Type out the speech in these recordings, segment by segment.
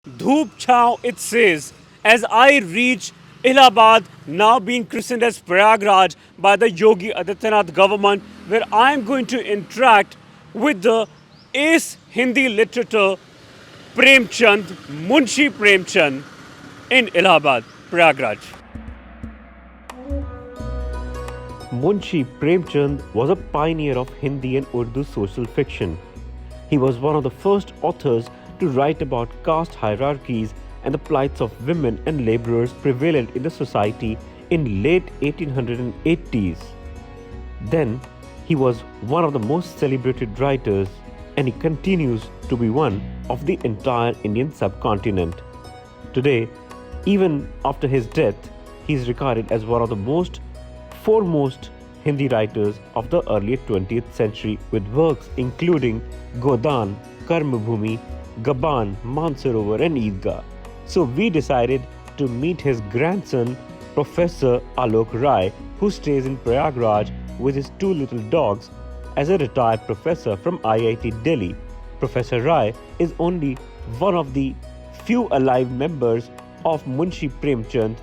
Dhoop Chhau it says, as I reach Allahabad, now being christened as Prayagraj by the Yogi Adityanath government, where I am going to interact with the ace Hindi literature Premchand, Munshi Premchand in Allahabad, Prayagraj. Munshi Premchand was a pioneer of Hindi and Urdu social fiction. He was one of the first authors to write about caste hierarchies and the plights of women and laborers prevalent in the society in late 1880s. Then, he was one of the most celebrated writers, and he continues to be one of the entire Indian subcontinent. Today, even after his death, he is regarded as one of the foremost Hindi writers of the early 20th century, with works including Godan, Karmabhumi, Gaban, Mansarovar and Eidgah. So we decided to meet his grandson, Professor Alok Rai, who stays in Prayagraj with his two little dogs. As a retired professor from IIT Delhi, Professor Rai is only one of the few alive members of Munshi Premchand,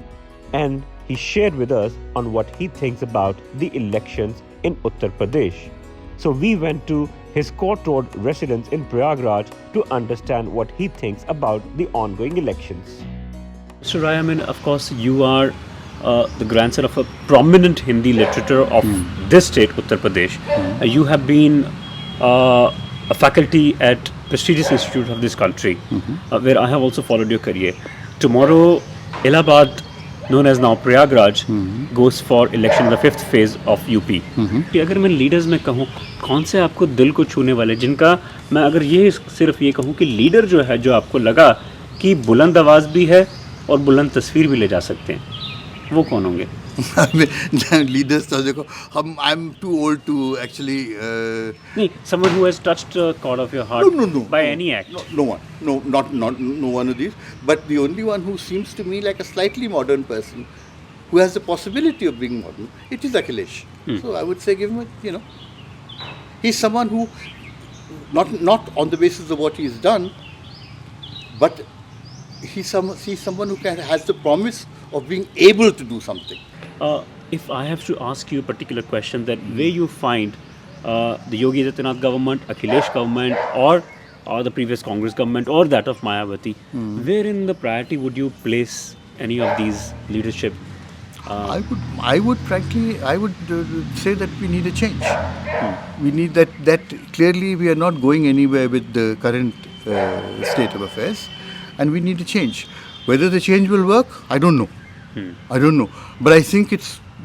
and he shared with us on what he thinks about the elections in Uttar Pradesh. So we went to his Court Road residence in Prayagraj to understand what he thinks about the ongoing elections. Mr. Rai, I mean, of course, you are the grandson of a prominent Hindi literature of this state, Uttar Pradesh. You have been a faculty at prestigious institute of this country, where I have also followed your career. Tomorrow, Allahabad, known as now Prayagraj, goes for election in the fifth phase of UP. कि अगर मैं leaders में कहूँ, कौन से आपको दिल को छूने वाले, जिनका मैं अगर ये सिर्फ ये कहूँ कि लीडर जो है, जो आपको लगा कि बुलंद आवाज़ भी है और बुलंद तस्वीर भी ले जा सकते हैं, वो कौन होंगे? लीडर्स तो देखो, I am too old to actually नहीं, someone who has touched a chord of your heart by any act. No one of these, but the only one who seems to me like a slightly modern person who has the possibility of being modern, it is Akhilesh. So I would say give him he's someone who not on the basis of what he's done, but he's someone who has the promise of being able to do something. If I have to ask you a particular question, that where you find the Yogi Adityanath government, Akhilesh government, or the previous Congress government, or that of Mayawati, where in the priority would you place any of these leadership? I would frankly say that we need a change. We need that clearly we are not going anywhere with the current state of affairs, and we need a change. Whether the change will work, I don't know. But I think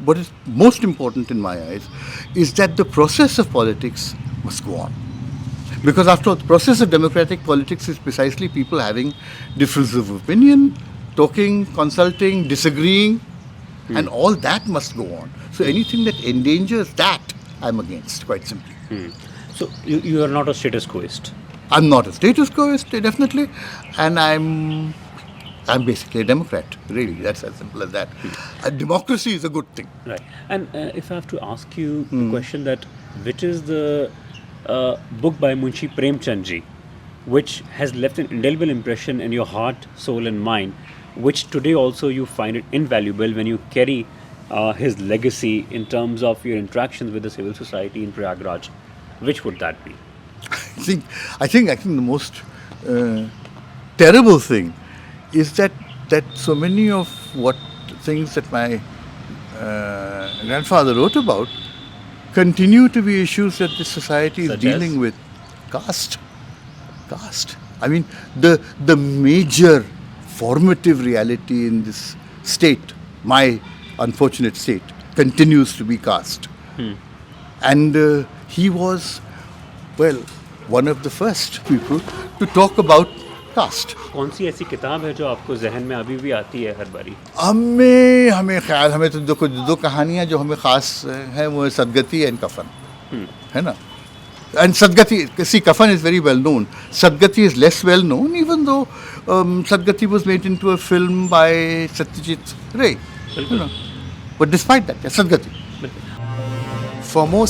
what is most important in my eyes is that the process of politics must go on. Because after all, the process of democratic politics is precisely people having differences of opinion, talking, consulting, disagreeing, and all that must go on. So anything that endangers that, I'm against, quite simply. So you are not a status quoist? I'm not a status quoist, definitely, and I'm basically a Democrat, really. That's as simple as that. Democracy is a good thing. Right. And if I have to ask you the question, that which is the book by Munshi Premchand ji, which has left an indelible impression in your heart, soul and mind, which today also you find it invaluable when you carry his legacy in terms of your interactions with the civil society in Prayagraj, which would that be? I think the most terrible thing is that so many of what things that my grandfather wrote about continue to be issues that this society is dealing with. Caste. I mean, the major formative reality in this state, my unfortunate state, continues to be caste. And he was, one of the first people to talk about caste. कौन सी ऐसी किताब है जो आपको जहन में अभी भी आती है हर बारी? हमें तो दो कहानियाँ जो हमें खास हैं, वो सदगति एंड कफन, है ना? And Sadgati, see, Kafan is very well known. Sadgati is less well known, even though Sadgati was made into a film by Satyajit Ray. But despite that, Sadgati. For more